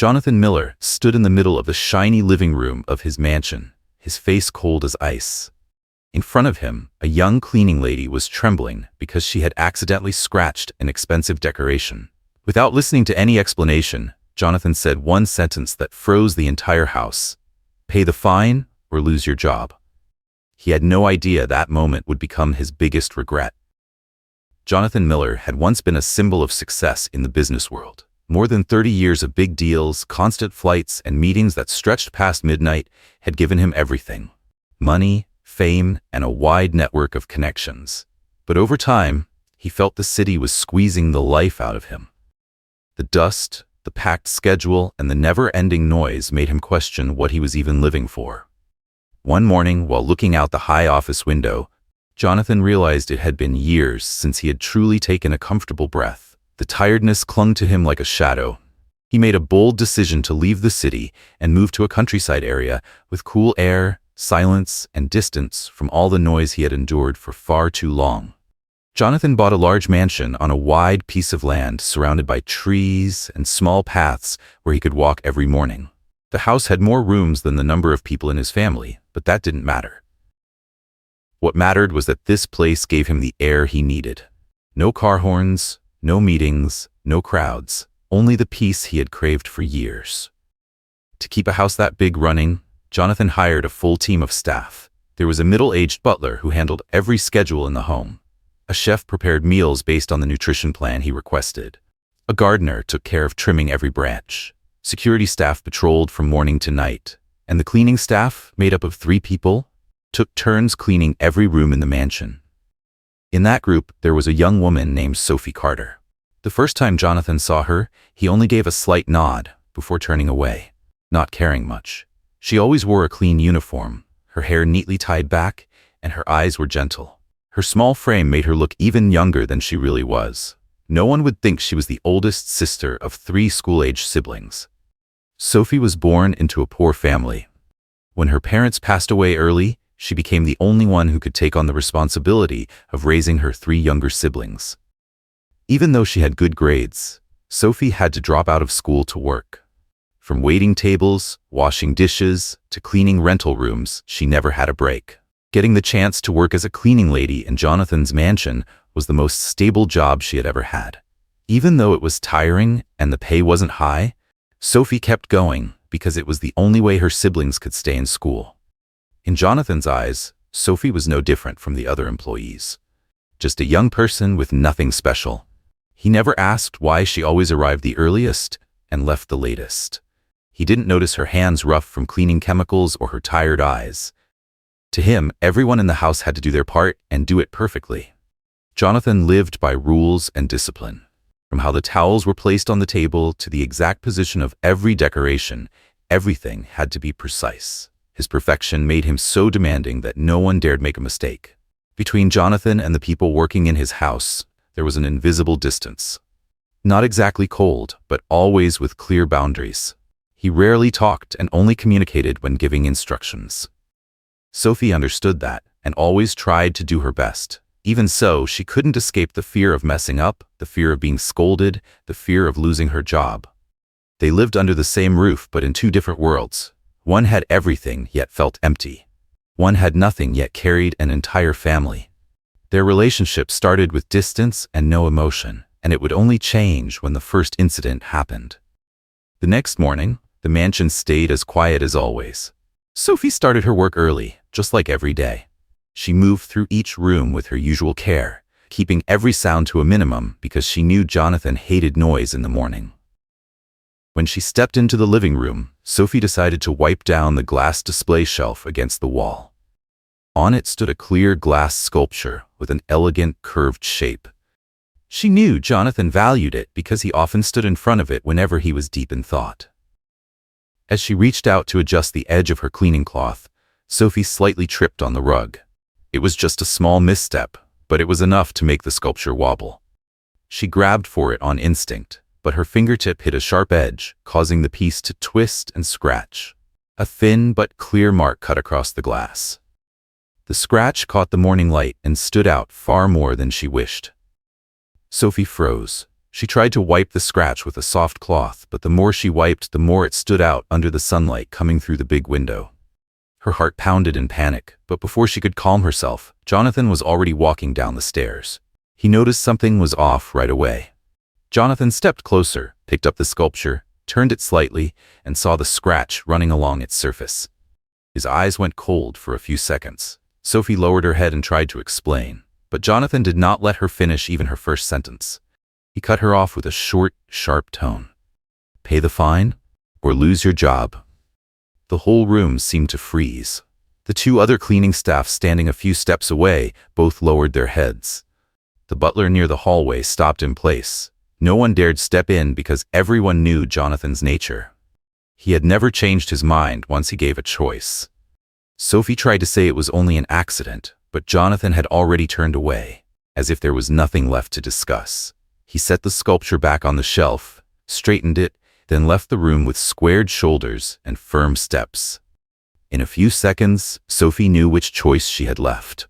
Jonathan Miller stood in the middle of the shiny living room of his mansion, his face cold as ice. In front of him, a young cleaning lady was trembling because she had accidentally scratched an expensive decoration. Without listening to any explanation, Jonathan said one sentence that froze the entire house: "Pay the fine or lose your job." He had no idea that moment would become his biggest regret. Jonathan Miller had once been a symbol of success in the business world. More than 30 years of big deals, constant flights, and meetings that stretched past midnight had given him everything: money, fame, and a wide network of connections. But over time, he felt the city was squeezing the life out of him. The dust, the packed schedule, and the never-ending noise made him question what he was even living for. One morning, while looking out the high office window, Jonathan realized it had been years since he had truly taken a comfortable breath. The tiredness clung to him like a shadow. He made a bold decision to leave the city and move to a countryside area with cool air, silence, and distance from all the noise he had endured for far too long. Jonathan bought a large mansion on a wide piece of land surrounded by trees and small paths where he could walk every morning. The house had more rooms than the number of people in his family, but that didn't matter. What mattered was that this place gave him the air he needed. No car horns, no meetings, no crowds, only the peace he had craved for years. To keep a house that big running, Jonathan hired a full team of staff. There was a middle-aged butler who handled every schedule in the home. A chef prepared meals based on the nutrition plan he requested. A gardener took care of trimming every branch. Security staff patrolled from morning to night. And the cleaning staff, made up of 3 people, took turns cleaning every room in the mansion. In that group, there was a young woman named Sophie. The first time Jonathan saw her, he only gave a slight nod before turning away, not caring much. She always wore a clean uniform, her hair neatly tied back, and her eyes were gentle. Her small frame made her look even younger than she really was. No one would think she was the oldest sister of 3 school-age siblings. Sophie was born into a poor family. When her parents passed away early, she became the only one who could take on the responsibility of raising her 3 younger siblings. Even though she had good grades, Sophie had to drop out of school to work. From waiting tables, washing dishes, to cleaning rental rooms, she never had a break. Getting the chance to work as a cleaning lady in Jonathan's mansion was the most stable job she had ever had. Even though it was tiring and the pay wasn't high, Sophie kept going because it was the only way her siblings could stay in school. In Jonathan's eyes, Sophie was no different from the other employees. Just a young person with nothing special. He never asked why she always arrived the earliest and left the latest. He didn't notice her hands rough from cleaning chemicals or her tired eyes. To him, everyone in the house had to do their part and do it perfectly. Jonathan lived by rules and discipline. From how the towels were placed on the table to the exact position of every decoration, everything had to be precise. His perfection made him so demanding that no one dared make a mistake. Between Jonathan and the people working in his house, there was an invisible distance. Not exactly cold, but always with clear boundaries. He rarely talked and only communicated when giving instructions. Sophie understood that and always tried to do her best. Even so, she couldn't escape the fear of messing up, the fear of being scolded, the fear of losing her job. They lived under the same roof but in 2 different worlds. One had everything yet felt empty. One had nothing yet carried an entire family. Their relationship started with distance and no emotion, and it would only change when the first incident happened. The next morning, the mansion stayed as quiet as always. Sophie started her work early, just like every day. She moved through each room with her usual care, keeping every sound to a minimum because she knew Jonathan hated noise in the morning. When she stepped into the living room, Sophie decided to wipe down the glass display shelf against the wall. On it stood a clear glass sculpture with an elegant curved shape. She knew Jonathan valued it because he often stood in front of it whenever he was deep in thought. As she reached out to adjust the edge of her cleaning cloth, Sophie slightly tripped on the rug. It was just a small misstep, but it was enough to make the sculpture wobble. She grabbed for it on instinct, but her fingertip hit a sharp edge, causing the piece to twist and scratch. A thin but clear mark cut across the glass. The scratch caught the morning light and stood out far more than she wished. Sophie froze. She tried to wipe the scratch with a soft cloth, but the more she wiped, the more it stood out under the sunlight coming through the big window. Her heart pounded in panic, but before she could calm herself, Jonathan was already walking down the stairs. He noticed something was off right away. Jonathan stepped closer, picked up the sculpture, turned it slightly, and saw the scratch running along its surface. His eyes went cold for a few seconds. Sophie lowered her head and tried to explain, but Jonathan did not let her finish even her first sentence. He cut her off with a short, sharp tone. "Pay the fine, or lose your job." The whole room seemed to freeze. The two other cleaning staff standing a few steps away both lowered their heads. The butler near the hallway stopped in place. No one dared step in because everyone knew Jonathan's nature. He had never changed his mind once he gave a choice. Sophie tried to say it was only an accident, but Jonathan had already turned away, as if there was nothing left to discuss. He set the sculpture back on the shelf, straightened it, then left the room with squared shoulders and firm steps. In a few seconds, Sophie knew which choice she had left.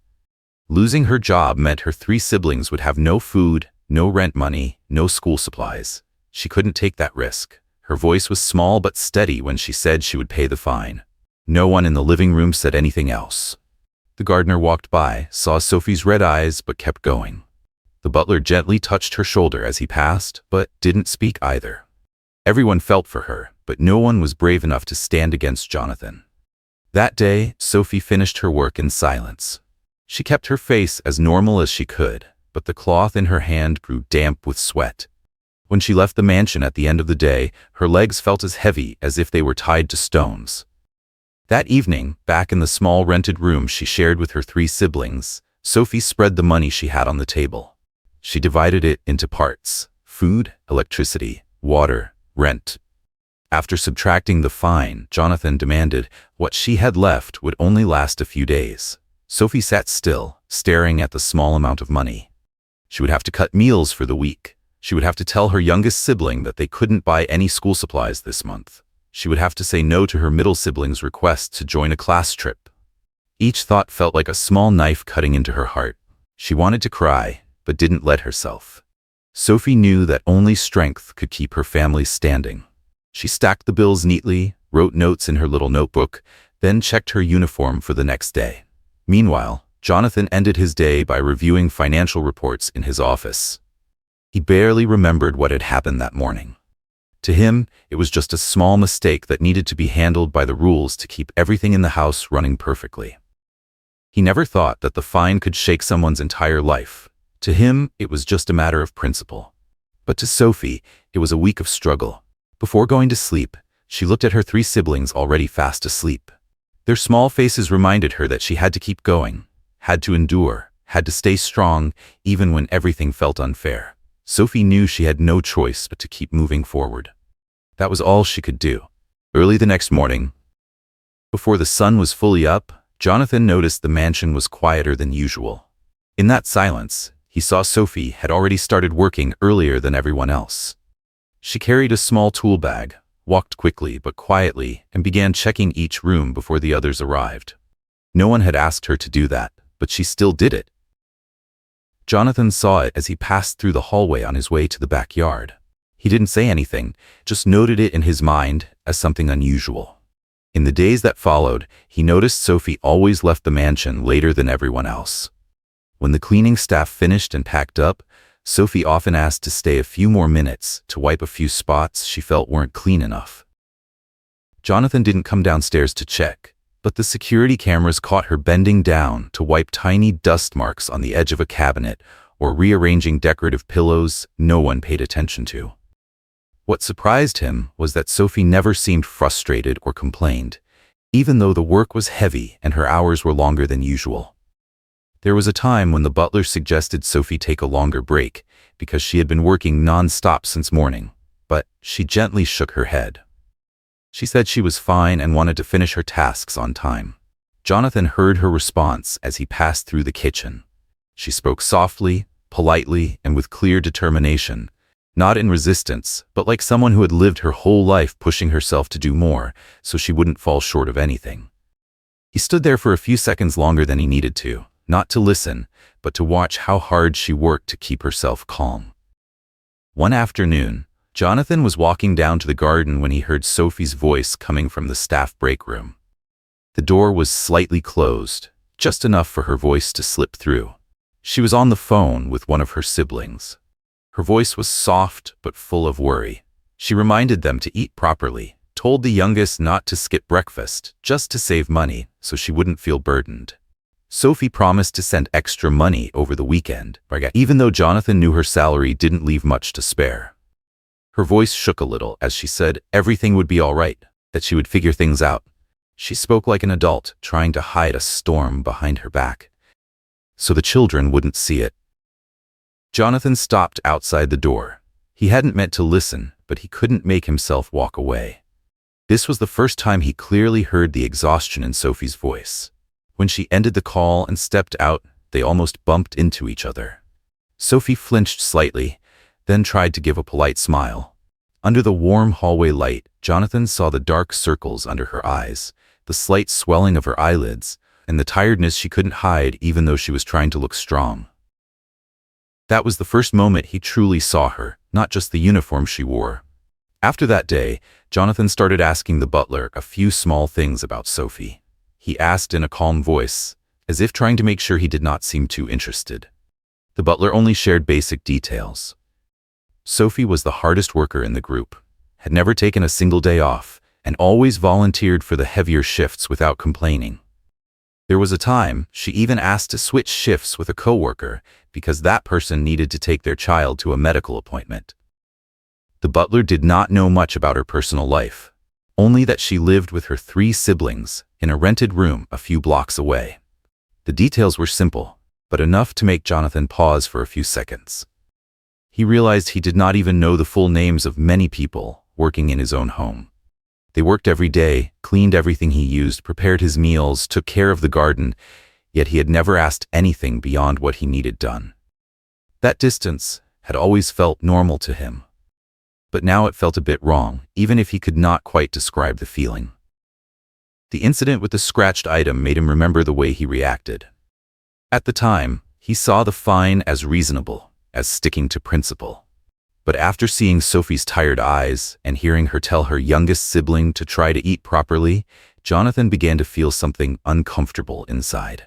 Losing her job meant her 3 siblings would have no food, no rent money, no school supplies. She couldn't take that risk. Her voice was small but steady when she said she would pay the fine. No one in the living room said anything else. The gardener walked by, saw Sophie's red eyes, but kept going. The butler gently touched her shoulder as he passed, but didn't speak either. Everyone felt for her, but no one was brave enough to stand against Jonathan. That day, Sophie finished her work in silence. She kept her face as normal as she could, but the cloth in her hand grew damp with sweat. When she left the mansion at the end of the day, her legs felt as heavy as if they were tied to stones. That evening, back in the small rented room she shared with her 3 siblings, Sophie spread the money she had on the table. She divided it into parts: food, electricity, water, rent. After subtracting the fine, Jonathan demanded what she had left would only last a few days. Sophie sat still, staring at the small amount of money. She would have to cut meals for the week. She would have to tell her youngest sibling that they couldn't buy any school supplies this month. She would have to say no to her middle sibling's request to join a class trip. Each thought felt like a small knife cutting into her heart. She wanted to cry, but didn't let herself. Sophie knew that only strength could keep her family standing. She stacked the bills neatly, wrote notes in her little notebook, then checked her uniform for the next day. Meanwhile, Jonathan ended his day by reviewing financial reports in his office. He barely remembered what had happened that morning. To him, it was just a small mistake that needed to be handled by the rules to keep everything in the house running perfectly. He never thought that the fine could shake someone's entire life. To him, it was just a matter of principle. But to Sophie, it was a week of struggle. Before going to sleep, she looked at her 3 siblings already fast asleep. Their small faces reminded her that she had to keep going, had to endure, had to stay strong, even when everything felt unfair. Sophie knew she had no choice but to keep moving forward. That was all she could do. Early the next morning, before the sun was fully up, Jonathan noticed the mansion was quieter than usual. In that silence, he saw Sophie had already started working earlier than everyone else. She carried a small tool bag, walked quickly but quietly, and began checking each room before the others arrived. No one had asked her to do that, but she still did it. Jonathan saw it as he passed through the hallway on his way to the backyard. He didn't say anything, just noted it in his mind as something unusual. In the days that followed, he noticed Sophie always left the mansion later than everyone else. When the cleaning staff finished and packed up, Sophie often asked to stay a few more minutes to wipe a few spots she felt weren't clean enough. Jonathan didn't come downstairs to check, but the security cameras caught her bending down to wipe tiny dust marks on the edge of a cabinet or rearranging decorative pillows no one paid attention to. What surprised him was that Sophie never seemed frustrated or complained, even though the work was heavy and her hours were longer than usual. There was a time when the butler suggested Sophie take a longer break because she had been working non-stop since morning, but she gently shook her head. She said she was fine and wanted to finish her tasks on time. Jonathan heard her response as he passed through the kitchen. She spoke softly, politely, and with clear determination, not in resistance, but like someone who had lived her whole life pushing herself to do more so she wouldn't fall short of anything. He stood there for a few seconds longer than he needed to, not to listen, but to watch how hard she worked to keep herself calm. One afternoon, Jonathan was walking down to the garden when he heard Sophie's voice coming from the staff break room. The door was slightly closed, just enough for her voice to slip through. She was on the phone with one of her siblings. Her voice was soft but full of worry. She reminded them to eat properly, told the youngest not to skip breakfast, just to save money so she wouldn't feel burdened. Sophie promised to send extra money over the weekend, even though Jonathan knew her salary didn't leave much to spare. Her voice shook a little as she said everything would be all right, that she would figure things out. She spoke like an adult, trying to hide a storm behind her back, so the children wouldn't see it. Jonathan stopped outside the door. He hadn't meant to listen, but he couldn't make himself walk away. This was the first time he clearly heard the exhaustion in Sophie's voice. When she ended the call and stepped out, they almost bumped into each other. Sophie flinched slightly, then tried to give a polite smile. Under the warm hallway light, Jonathan saw the dark circles under her eyes, the slight swelling of her eyelids, and the tiredness she couldn't hide even though she was trying to look strong. That was the first moment he truly saw her, not just the uniform she wore. After that day, Jonathan started asking the butler a few small things about Sophie. He asked in a calm voice, as if trying to make sure he did not seem too interested. The butler only shared basic details. Sophie was the hardest worker in the group, had never taken a single day off, and always volunteered for the heavier shifts without complaining. There was a time she even asked to switch shifts with a coworker because that person needed to take their child to a medical appointment. The butler did not know much about her personal life, only that she lived with her 3 siblings in a rented room a few blocks away. The details were simple, but enough to make Jonathan pause for a few seconds. He realized he did not even know the full names of many people working in his own home. They worked every day, cleaned everything he used, prepared his meals, took care of the garden, yet he had never asked anything beyond what he needed done. That distance had always felt normal to him. But now it felt a bit wrong, even if he could not quite describe the feeling. The incident with the scratched item made him remember the way he reacted. At the time, he saw the fine as reasonable, as sticking to principle. But after seeing Sophie's tired eyes and hearing her tell her youngest sibling to try to eat properly, Jonathan began to feel something uncomfortable inside.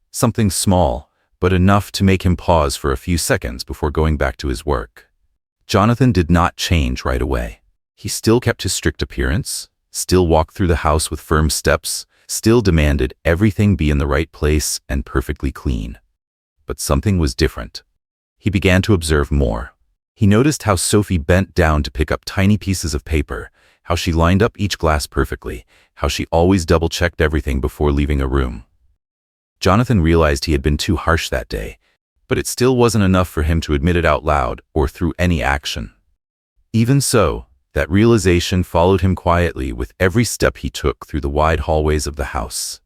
Something small, but enough to make him pause for a few seconds before going back to his work. Jonathan did not change right away. He still kept his strict appearance, still walked through the house with firm steps, still demanded everything be in the right place and perfectly clean. But something was different. He began to observe more. He noticed how Sophie bent down to pick up tiny pieces of paper, how she lined up each glass perfectly, how she always double-checked everything before leaving a room. Jonathan realized he had been too harsh that day, but it still wasn't enough for him to admit it out loud or through any action. Even so, that realization followed him quietly with every step he took through the wide hallways of the house.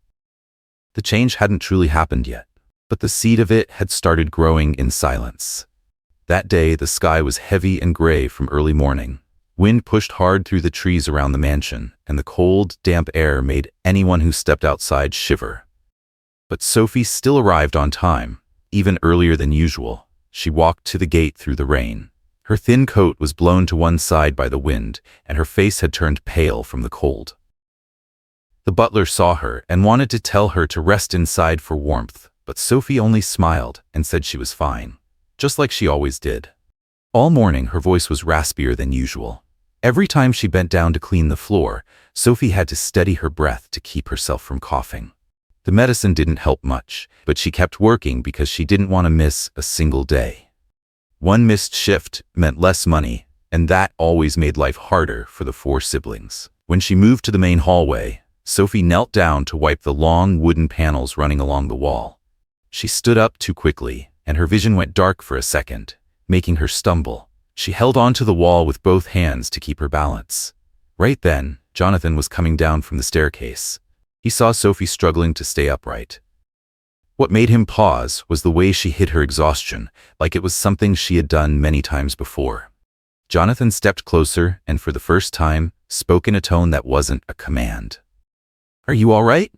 The change hadn't truly happened yet, but the seed of it had started growing in silence. That day, the sky was heavy and gray from early morning. Wind pushed hard through the trees around the mansion, and the cold, damp air made anyone who stepped outside shiver. But Sophie still arrived on time, even earlier than usual. She walked to the gate through the rain. Her thin coat was blown to one side by the wind, and her face had turned pale from the cold. The butler saw her and wanted to tell her to rest inside for warmth, but Sophie only smiled and said she was fine, just like she always did. All morning, her voice was raspier than usual. Every time she bent down to clean the floor, Sophie had to steady her breath to keep herself from coughing. The medicine didn't help much, but she kept working because she didn't want to miss a single day. One missed shift meant less money, and that always made life harder for the 4 siblings. When she moved to the main hallway, Sophie knelt down to wipe the long wooden panels running along the wall. She stood up too quickly, and her vision went dark for a second, making her stumble. She held onto the wall with both hands to keep her balance. Right then, Jonathan was coming down from the staircase. He saw Sophie struggling to stay upright. What made him pause was the way she hid her exhaustion, like it was something she had done many times before. Jonathan stepped closer and for the first time spoke in a tone that wasn't a command. "Are you all right?"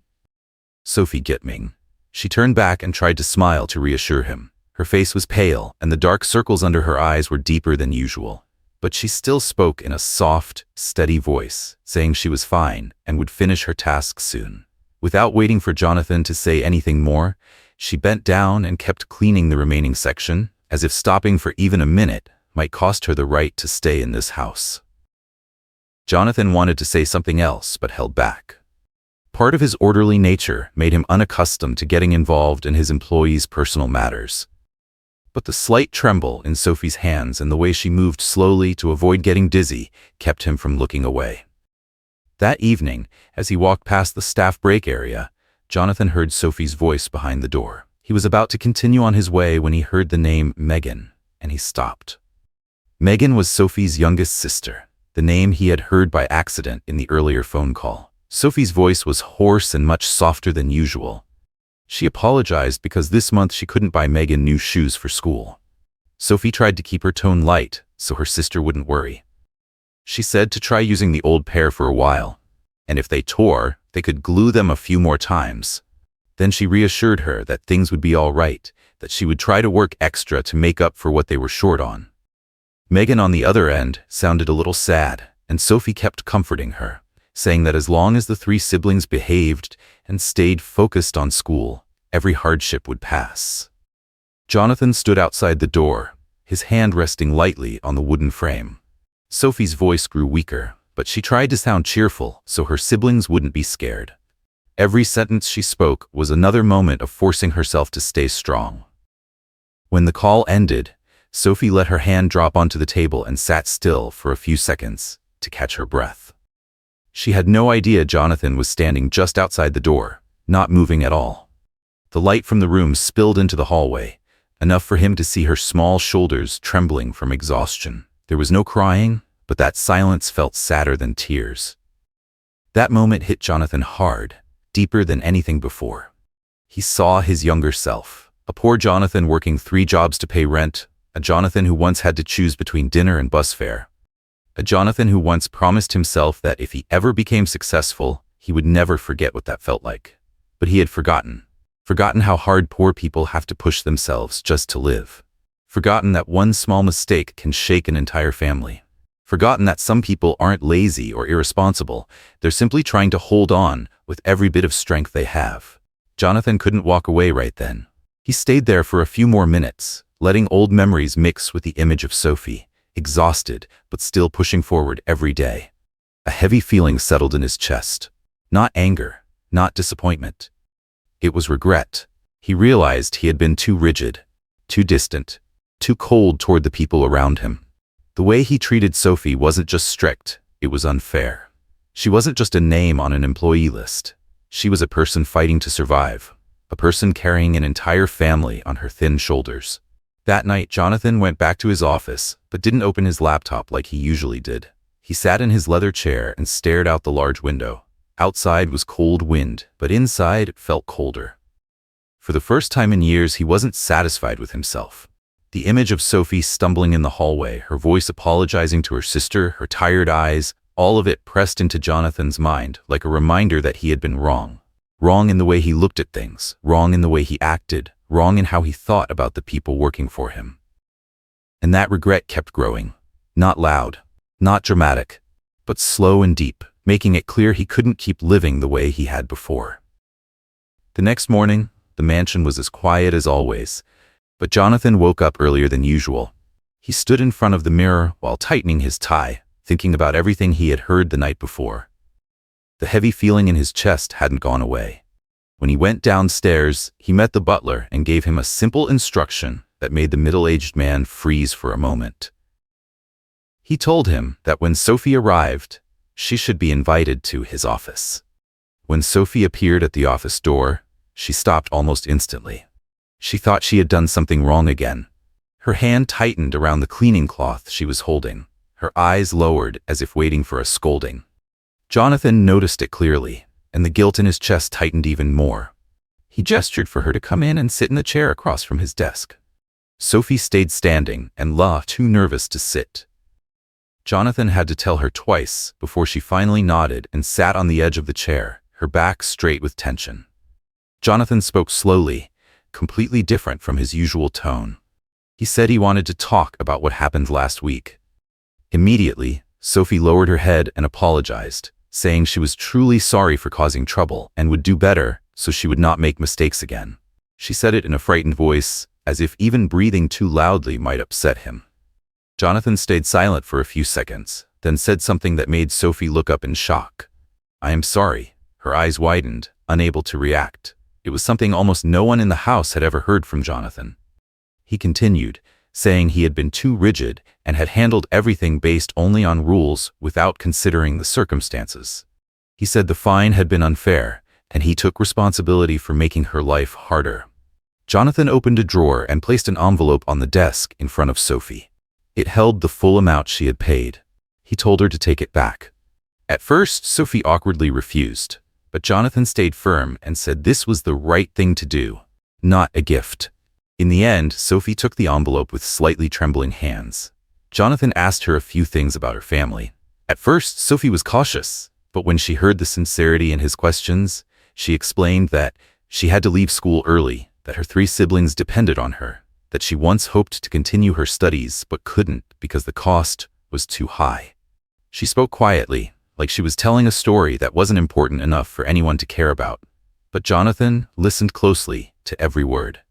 Sophie gitming. She turned back and tried to smile to reassure him. Her face was pale, and the dark circles under her eyes were deeper than usual. But she still spoke in a soft, steady voice, saying she was fine and would finish her task soon. Without waiting for Jonathan to say anything more, she bent down and kept cleaning the remaining section, as if stopping for even a minute might cost her the right to stay in this house. Jonathan wanted to say something else, but held back. Part of his orderly nature made him unaccustomed to getting involved in his employees' personal matters. But the slight tremble in Sophie's hands and the way she moved slowly to avoid getting dizzy kept him from looking away. That evening, as he walked past the staff break area, Jonathan heard Sophie's voice behind the door. He was about to continue on his way when he heard the name Megan, and he stopped. Megan was Sophie's youngest sister, the name he had heard by accident in the earlier phone call. Sophie's voice was hoarse and much softer than usual. She apologized because this month she couldn't buy Megan new shoes for school. Sophie tried to keep her tone light so her sister wouldn't worry. She said to try using the old pair for a while, and if they tore, they could glue them a few more times. Then she reassured her that things would be all right, that she would try to work extra to make up for what they were short on. Megan, on the other end, sounded a little sad, and Sophie kept comforting her, saying that as long as the three siblings behaved and stayed focused on school, every hardship would pass. Jonathan stood outside the door, his hand resting lightly on the wooden frame. Sophie's voice grew weaker, but she tried to sound cheerful so her siblings wouldn't be scared. Every sentence she spoke was another moment of forcing herself to stay strong. When the call ended, Sophie let her hand drop onto the table and sat still for a few seconds to catch her breath. She had no idea Jonathan was standing just outside the door, not moving at all. The light from the room spilled into the hallway, enough for him to see her small shoulders trembling from exhaustion. There was no crying, but that silence felt sadder than tears. That moment hit Jonathan hard, deeper than anything before. He saw his younger self, a poor Jonathan working 3 jobs to pay rent, a Jonathan who once had to choose between dinner and bus fare. A Jonathan who once promised himself that if he ever became successful, he would never forget what that felt like. But he had forgotten how hard poor people have to push themselves just to live. Forgotten that one small mistake can shake an entire family. Forgotten that some people aren't lazy or irresponsible, they're simply trying to hold on with every bit of strength they have. Jonathan couldn't walk away right then. He stayed there for a few more minutes, letting old memories mix with the image of Sophie, exhausted, but still pushing forward every day. A heavy feeling settled in his chest. Not anger, not disappointment. It was regret. He realized he had been too rigid, too distant, too cold toward the people around him. The way he treated Sophie wasn't just strict, it was unfair. She wasn't just a name on an employee list. She was a person fighting to survive, a person carrying an entire family on her thin shoulders. That night, Jonathan went back to his office, but didn't open his laptop like he usually did. He sat in his leather chair and stared out the large window. Outside was cold wind, but inside it felt colder. For the first time in years, he wasn't satisfied with himself. The image of Sophie stumbling in the hallway, her voice apologizing to her sister, her tired eyes, all of it pressed into Jonathan's mind like a reminder that he had been wrong. Wrong in the way he looked at things, wrong in the way he acted, wrong in how he thought about the people working for him. And that regret kept growing. Not loud, not dramatic, but slow and deep, making it clear he couldn't keep living the way he had before. The next morning, the mansion was as quiet as always, but Jonathan woke up earlier than usual. He stood in front of the mirror while tightening his tie, thinking about everything he had heard the night before. The heavy feeling in his chest hadn't gone away. When he went downstairs, he met the butler and gave him a simple instruction that made the middle-aged man freeze for a moment. He told him that when Sophie arrived, she should be invited to his office. When Sophie appeared at the office door, she stopped almost instantly. She thought she had done something wrong again. Her hand tightened around the cleaning cloth she was holding, her eyes lowered as if waiting for a scolding. Jonathan noticed it clearly, and the guilt in his chest tightened even more. He gestured for her to come in and sit in the chair across from his desk. Sophie stayed standing and too nervous to sit. Jonathan had to tell her twice before she finally nodded and sat on the edge of the chair, her back straight with tension. Jonathan spoke slowly, completely different from his usual tone. He said he wanted to talk about what happened last week. Immediately, Sophie lowered her head and apologized, saying she was truly sorry for causing trouble and would do better so she would not make mistakes again. She said it in a frightened voice, as if even breathing too loudly might upset him. Jonathan stayed silent for a few seconds, then said something that made Sophie look up in shock. "I am sorry." Her eyes widened, unable to react. It was something almost no one in the house had ever heard from Jonathan. He continued, saying he had been too rigid and had handled everything based only on rules without considering the circumstances. He said the fine had been unfair, and he took responsibility for making her life harder. Jonathan opened a drawer and placed an envelope on the desk in front of Sophie. It held the full amount she had paid. He told her to take it back. At first, Sophie awkwardly refused, but Jonathan stayed firm and said this was the right thing to do, not a gift. In the end, Sophie took the envelope with slightly trembling hands. Jonathan asked her a few things about her family. At first, Sophie was cautious, but when she heard the sincerity in his questions, she explained that she had to leave school early, that her 3 siblings depended on her, that she once hoped to continue her studies but couldn't because the cost was too high. She spoke quietly, like she was telling a story that wasn't important enough for anyone to care about, but Jonathan listened closely to every word.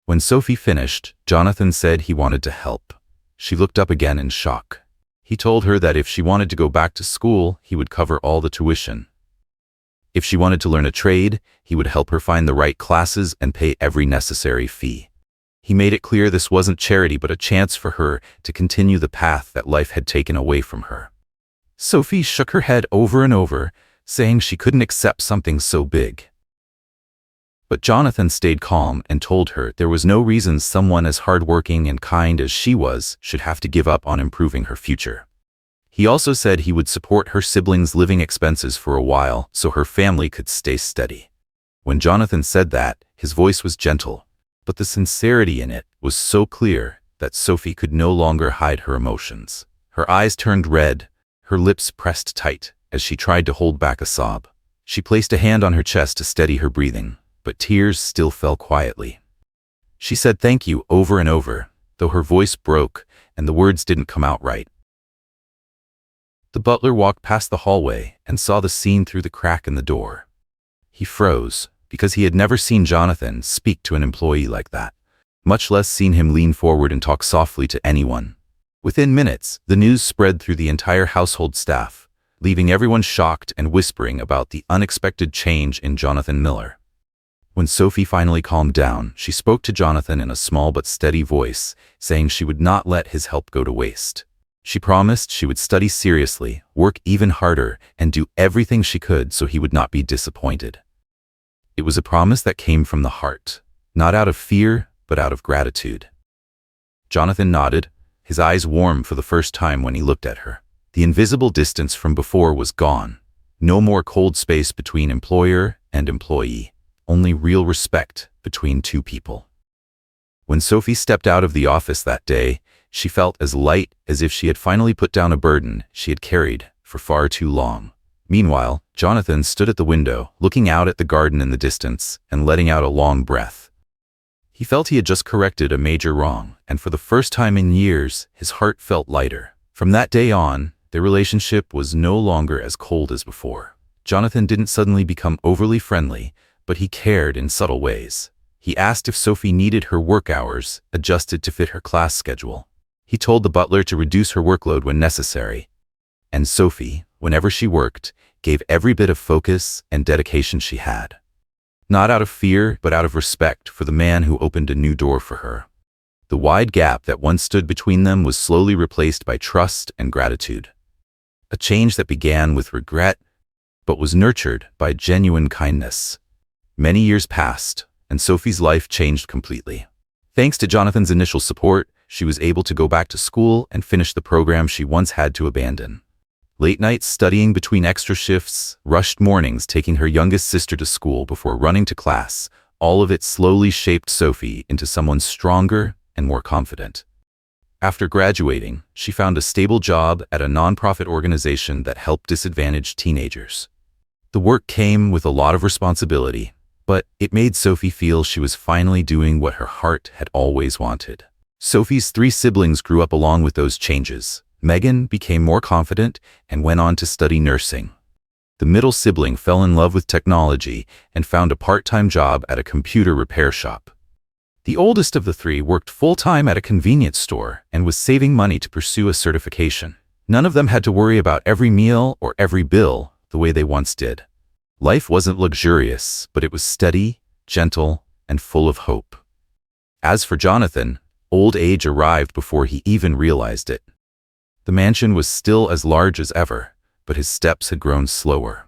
When Sophie finished, Jonathan said he wanted to help. She looked up again in shock. He told her that if she wanted to go back to school, he would cover all the tuition. If she wanted to learn a trade, he would help her find the right classes and pay every necessary fee. He made it clear this wasn't charity but a chance for her to continue the path that life had taken away from her. Sophie shook her head over and over, saying she couldn't accept something so big. But Jonathan stayed calm and told her there was no reason someone as hardworking and kind as she was should have to give up on improving her future. He also said he would support her siblings' living expenses for a while so her family could stay steady. When Jonathan said that, his voice was gentle, but the sincerity in it was so clear that Sophie could no longer hide her emotions. Her eyes turned red, her lips pressed tight as she tried to hold back a sob. She placed a hand on her chest to steady her breathing, but tears still fell quietly. She said thank you over and over, though her voice broke and the words didn't come out right. The butler walked past the hallway and saw the scene through the crack in the door. He froze, because he had never seen Jonathan speak to an employee like that, much less seen him lean forward and talk softly to anyone. Within minutes, the news spread through the entire household staff, leaving everyone shocked and whispering about the unexpected change in Jonathan Miller. When Sophie finally calmed down, she spoke to Jonathan in a small but steady voice, saying she would not let his help go to waste. She promised she would study seriously, work even harder, and do everything she could so he would not be disappointed. It was a promise that came from the heart, not out of fear, but out of gratitude. Jonathan nodded, his eyes warm for the first time when he looked at her. The invisible distance from before was gone. No more cold space between employer and employee. Only real respect between two people. When Sophie stepped out of the office that day, she felt as light as if she had finally put down a burden she had carried for far too long. Meanwhile, Jonathan stood at the window, looking out at the garden in the distance and letting out a long breath. He felt he had just corrected a major wrong, and for the first time in years, his heart felt lighter. From that day on, their relationship was no longer as cold as before. Jonathan didn't suddenly become overly friendly, but he cared in subtle ways. He asked if Sophie needed her work hours adjusted to fit her class schedule. He told the butler to reduce her workload when necessary. And Sophie, whenever she worked, gave every bit of focus and dedication she had. Not out of fear, but out of respect for the man who opened a new door for her. The wide gap that once stood between them was slowly replaced by trust and gratitude. A change that began with regret, but was nurtured by genuine kindness. Many years passed, and Sophie's life changed completely. Thanks to Jonathan's initial support, she was able to go back to school and finish the program she once had to abandon. Late nights studying between extra shifts, rushed mornings taking her youngest sister to school before running to class, all of it slowly shaped Sophie into someone stronger and more confident. After graduating, she found a stable job at a nonprofit organization that helped disadvantaged teenagers. The work came with a lot of responsibility, But it made Sophie feel she was finally doing what her heart had always wanted. Sophie's 3 siblings grew up along with those changes. Megan became more confident and went on to study nursing. The middle sibling fell in love with technology and found a part-time job at a computer repair shop. The oldest of the 3 worked full-time at a convenience store and was saving money to pursue a certification. None of them had to worry about every meal or every bill the way they once did. Life wasn't luxurious, but it was steady, gentle, and full of hope. As for Jonathan, old age arrived before he even realized it. The mansion was still as large as ever, but his steps had grown slower.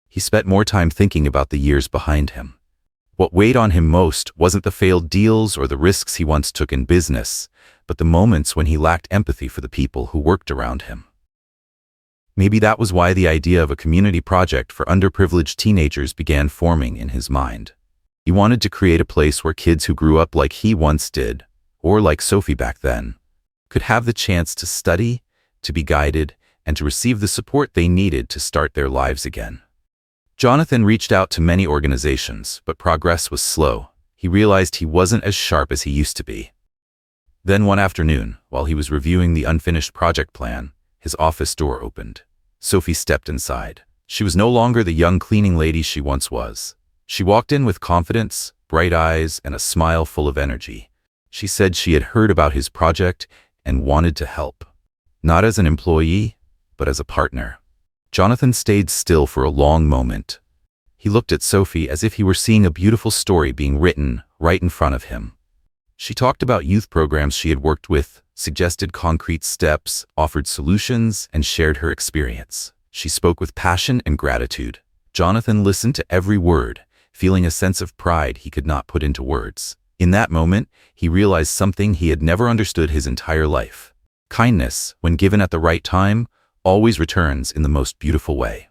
He spent more time thinking about the years behind him. What weighed on him most wasn't the failed deals or the risks he once took in business, but the moments when he lacked empathy for the people who worked around him. Maybe that was why the idea of a community project for underprivileged teenagers began forming in his mind. He wanted to create a place where kids who grew up like he once did, or like Sophie back then, could have the chance to study, to be guided, and to receive the support they needed to start their lives again. Jonathan reached out to many organizations, but progress was slow. He realized he wasn't as sharp as he used to be. Then one afternoon, while he was reviewing the unfinished project plan, his office door opened. Sophie stepped inside. She was no longer the young cleaning lady she once was. She walked in with confidence, bright eyes, and a smile full of energy. She said she had heard about his project and wanted to help. Not as an employee, but as a partner. Jonathan stayed still for a long moment. He looked at Sophie as if he were seeing a beautiful story being written right in front of him. She talked about youth programs she had worked with, suggested concrete steps, offered solutions, and shared her experience. She spoke with passion and gratitude. Jonathan listened to every word, feeling a sense of pride he could not put into words. In that moment, he realized something he had never understood his entire life. Kindness, when given at the right time, always returns in the most beautiful way.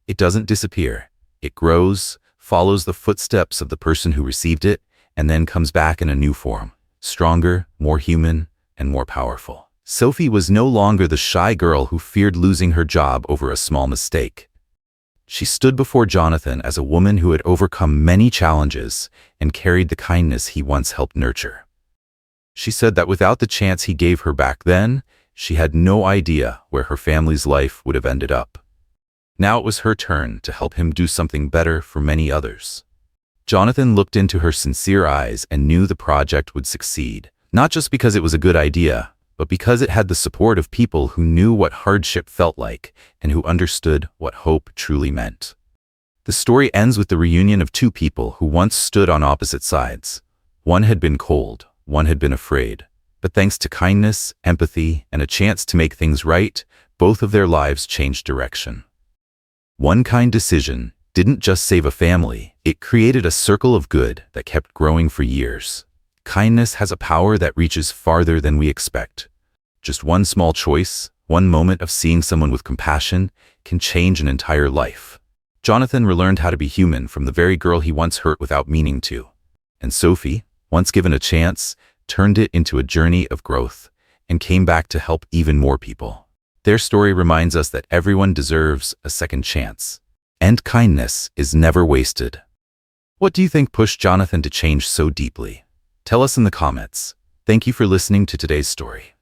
It doesn't disappear. It grows, follows the footsteps of the person who received it, and then comes back in a new form, stronger, more human, and more powerful. Sophie was no longer the shy girl who feared losing her job over a small mistake. She stood before Jonathan as a woman who had overcome many challenges and carried the kindness he once helped nurture. She said that without the chance he gave her back then, she had no idea where her family's life would have ended up. Now it was her turn to help him do something better for many others. Jonathan looked into her sincere eyes and knew the project would succeed, not just because it was a good idea, but because it had the support of people who knew what hardship felt like and who understood what hope truly meant. The story ends with the reunion of 2 people who once stood on opposite sides. One had been cold, one had been afraid. But thanks to kindness, empathy, and a chance to make things right, both of their lives changed direction. One kind decision didn't just save a family, it created a circle of good that kept growing for years. Kindness has a power that reaches farther than we expect. Just one small choice, one moment of seeing someone with compassion, can change an entire life. Jonathan relearned how to be human from the very girl he once hurt without meaning to. And Sophie, once given a chance, turned it into a journey of growth and came back to help even more people. Their story reminds us that everyone deserves a second chance, and kindness is never wasted. What do you think pushed Jonathan to change so deeply? Tell us in the comments. Thank you for listening to today's story.